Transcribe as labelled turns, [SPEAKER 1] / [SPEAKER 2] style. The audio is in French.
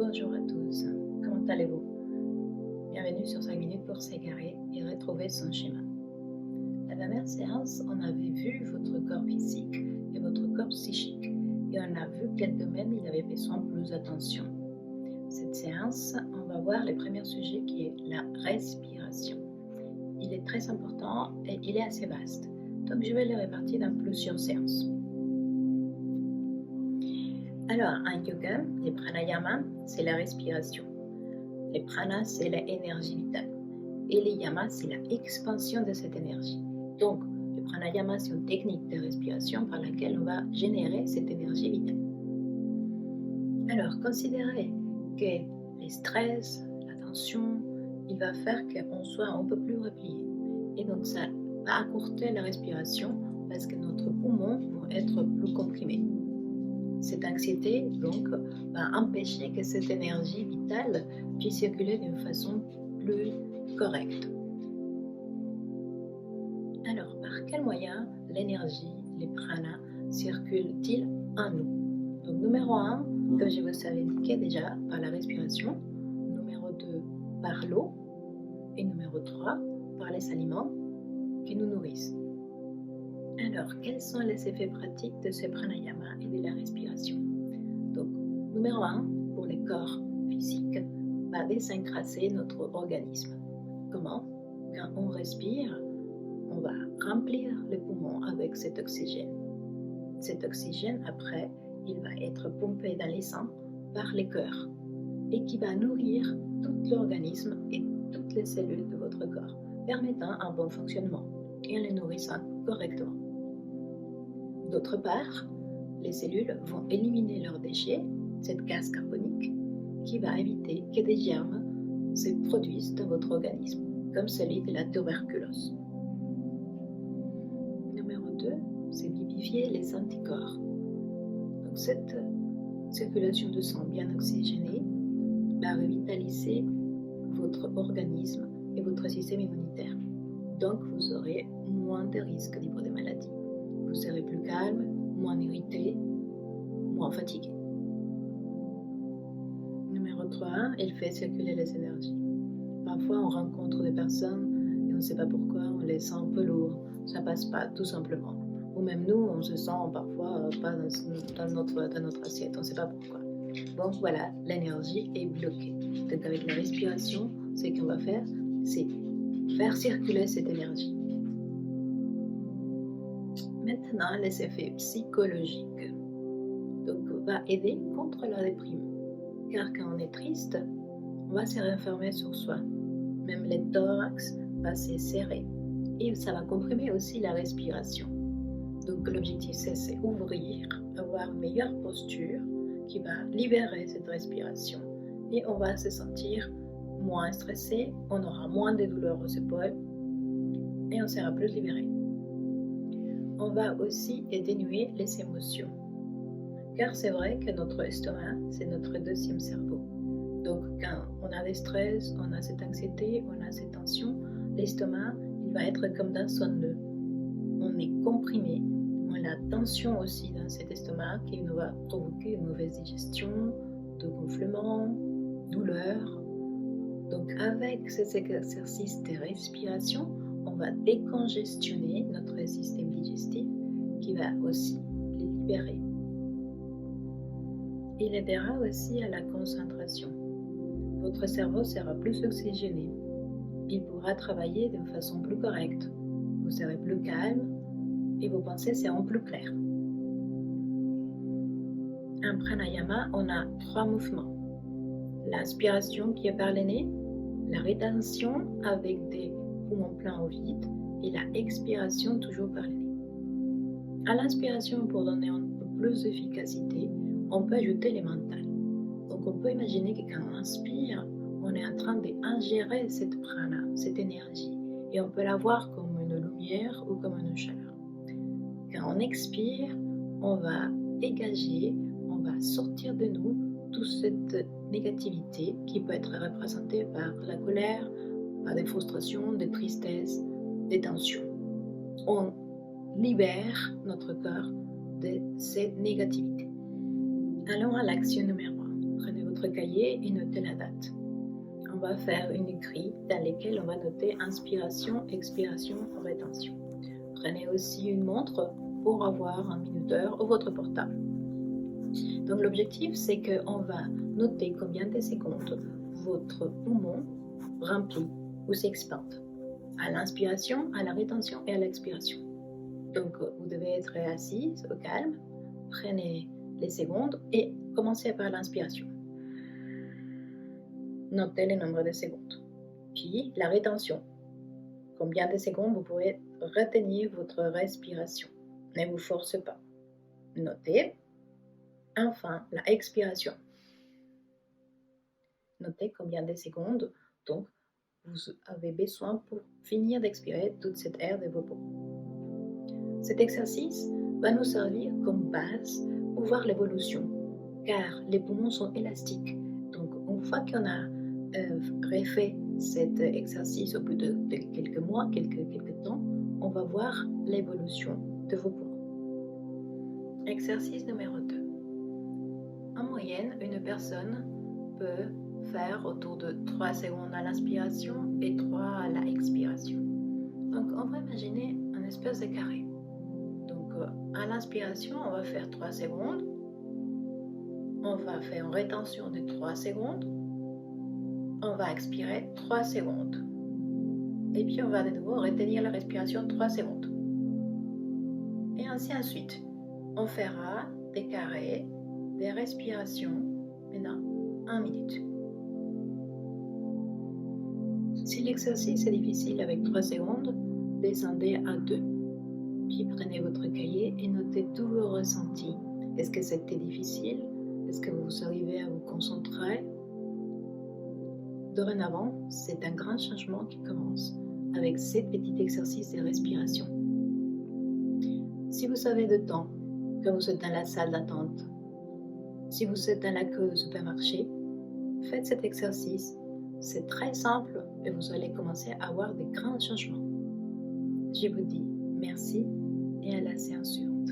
[SPEAKER 1] Bonjour à tous, comment allez-vous? Bienvenue sur 5 minutes pour s'égarer et retrouver son schéma. La dernière séance, on avait vu votre corps physique et votre corps psychique et on a vu quel domaine il avait besoin de plus d'attention. Cette séance, on va voir le premier sujet qui est la respiration. Il est très important et il est assez vaste, donc je vais le répartir dans plusieurs séances. Alors, en yoga, les pranayama, c'est la respiration. Les pranas, c'est l'énergie vitale. Et les yamas, c'est l'expansion de cette énergie. Donc, le pranayama, c'est une technique de respiration par laquelle on va générer cette énergie vitale. Alors, considérez que le stress, la tension, il va faire qu'on soit un peu plus replié. Et donc, ça va accourter la respiration parce que notre poumon vont être plus comprimés. Cette anxiété, donc, va empêcher que cette énergie vitale puisse circuler d'une façon plus correcte. Alors, par quel moyen l'énergie, les pranas, circulent-ils en nous? Donc, numéro 1, comme je vous avais indiqué déjà, par la respiration. Numéro 2, par l'eau. Et numéro 3, par les aliments qui nous nourrissent. Alors, quels sont les effets pratiques de ce pranayama et de la respiration? Donc, numéro 1, pour le corps physique, va désencrasser notre organisme. Comment? Quand on respire, on va remplir les poumons avec cet oxygène. Cet oxygène, après, il va être pompé dans les sangs par le cœur et qui va nourrir tout l'organisme et toutes les cellules de votre corps, permettant un bon fonctionnement et en les nourrissant correctement. D'autre part, les cellules vont éliminer leurs déchets, cette gaz carbonique, qui va éviter que des germes se produisent dans votre organisme, comme celui de la tuberculose. Numéro 2, c'est vivifier les anticorps. Donc cette circulation de sang bien oxygénée va revitaliser votre organisme et votre système immunitaire. Donc vous aurez moins de risques au niveau des maladies. Vous serez plus calme, moins irrité, moins fatigué. Numéro 3, il fait circuler les énergies. Parfois, on rencontre des personnes et on ne sait pas pourquoi, on les sent un peu lourds, ça passe pas, tout simplement. Ou même nous, on se sent parfois pas dans notre assiette, on ne sait pas pourquoi. Donc voilà, l'énergie est bloquée. Donc avec la respiration, ce qu'on va faire, c'est faire circuler cette énergie. Maintenant, les effets psychologiques. Donc, va aider contre la déprime. Car quand on est triste, on va se renfermer sur soi. Même le thorax va se serrer. Et ça va comprimer aussi la respiration. Donc, l'objectif, c'est ouvrir, avoir une meilleure posture qui va libérer cette respiration. Et on va se sentir moins stressé, on aura moins de douleurs aux épaules et on sera plus libéré. On va aussi atténuer les émotions. Car c'est vrai que notre estomac, c'est notre deuxième cerveau. Donc quand on a des stress, on a cette anxiété, on a cette tension, l'estomac, il va être comme dans son nœud. On est comprimé, on a la tension aussi dans cet estomac qui nous va provoquer une mauvaise digestion, de gonflement, douleur. Donc avec ces exercices de respiration, on va décongestionner notre système digestif qui va aussi les libérer. Il aidera aussi à la concentration. Votre cerveau sera plus oxygéné. Il pourra travailler d'une façon plus correcte. Vous serez plus calme et vos pensées seront plus claires. En pranayama, on a 3 mouvements. L'inspiration qui est par le nez, la rétention avec des poumons pleins au vide et la expiration toujours par le nez. À l'inspiration, pour donner un peu plus d'efficacité, on peut ajouter les mentales. Donc on peut imaginer que quand on inspire, on est en train d'ingérer cette prana, cette énergie, et on peut la voir comme une lumière ou comme une chaleur. Quand on expire, on va dégager, on va sortir de nous toute cette négativité qui peut être représentée par la colère, par des frustrations, des tristesses, des tensions. On libère notre corps de cette négativité. Allons à l'action numéro 1. Prenez votre cahier et notez la date. On va faire une grille dans laquelle on va noter inspiration, expiration, rétention. Prenez aussi une montre pour avoir un minuteur ou votre portable. Donc l'objectif, c'est qu'on va noter combien de secondes votre poumon remplit ou s'expande à l'inspiration, à la rétention et à l'expiration. Donc vous devez être assis au calme, prenez les secondes et commencez par l'inspiration. Notez le nombre de secondes. Puis la rétention. Combien de secondes vous pouvez retenir votre respiration. Ne vous forcez pas. Notez. Enfin, la expiration. Notez combien de secondes donc vous avez besoin pour finir d'expirer toute cette air de vos poumons. Cet exercice va nous servir comme base pour voir l'évolution, car les poumons sont élastiques. Donc, une fois qu'on a refait cet exercice au bout de quelques mois, quelques temps, on va voir l'évolution de vos poumons. Exercice numéro 2. En moyenne, une personne peut faire autour de 3 secondes à l'inspiration et 3 à la expiration. Donc, on va imaginer un espèce de carré. Donc, à l'inspiration, on va faire 3 secondes. On va faire une rétention de 3 secondes. On va expirer 3 secondes. Et puis, on va de nouveau retenir la respiration 3 secondes. Et ainsi de suite. On fera des carrés, des respirations, maintenant 1 minute. Si l'exercice est difficile avec 3 secondes, descendez à 2. Puis prenez votre cahier et notez tous vos ressentis. Est-ce que c'était difficile? Est-ce que vous arrivez à vous concentrer? Dorénavant, c'est un grand changement qui commence avec ces petits exercices de respiration. Si vous avez de temps, que vous êtes dans la salle d'attente, si vous êtes dans la queue du supermarché, faites cet exercice. C'est très simple et vous allez commencer à avoir de grands changements. Je vous dis merci et à la séance suivante.